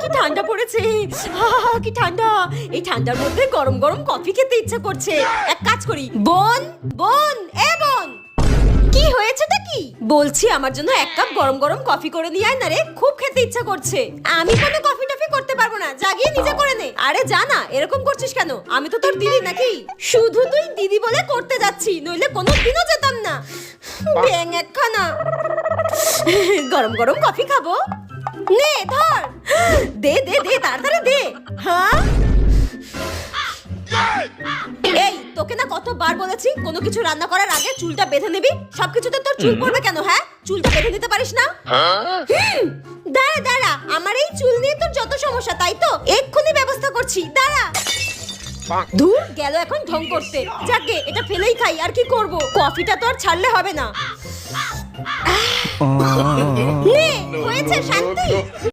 কি ঠান্ডা পড়েছে, কি ঠান্ডা। এই ঠান্ডার মধ্যে গরম গরম কফি খেতে ইচ্ছা করছে। এক কাজ করি, বোন বোন এ বোন, কি হয়েছেটা কি? বলছি আমার জন্য এক কাপ গরম গরম কফি করে নিয়ে আয় না রে, খুব খেতে ইচ্ছা করছে। আমি কোনো কফি টফি করতে পারবো না, জাগিয়ে নিজে করে নে। আরে জানা, এরকম করছিস কেন? আমি তো তোর দিদি নাকি? শুধু তুই দিদি বলে করতে যাচ্ছি, নইলে কোনোদিনও যেতাম না। ব্যাং একখানা। গরম গরম কফি খাবো, নে ধর, দে দে দে তাড়াতাড়ি দে। হ্যাঁ এই তোকে না কতবার বলেছি কোনো কিছু রান্না করার আগে চুলটা বেঁধে নিবি। সবকিছুতে তোর চুল পড়বে কেন? হ্যাঁ, চুলটা বেঁধে নিতে পারিস না? দাঁড়া দাঁড়া, আমার এই চুল নিয়ে তোর যত সমস্যা, তাই তো এক্ষুনি ব্যবস্থা করছি, দাঁড়া। ধুর গেল এখন ঢং করতে। যাকে এটা ফেলেই খাই, আর কি করব, কফিটা তো আর ছাড়লে হবে না। নে হয়েছে শান্তি।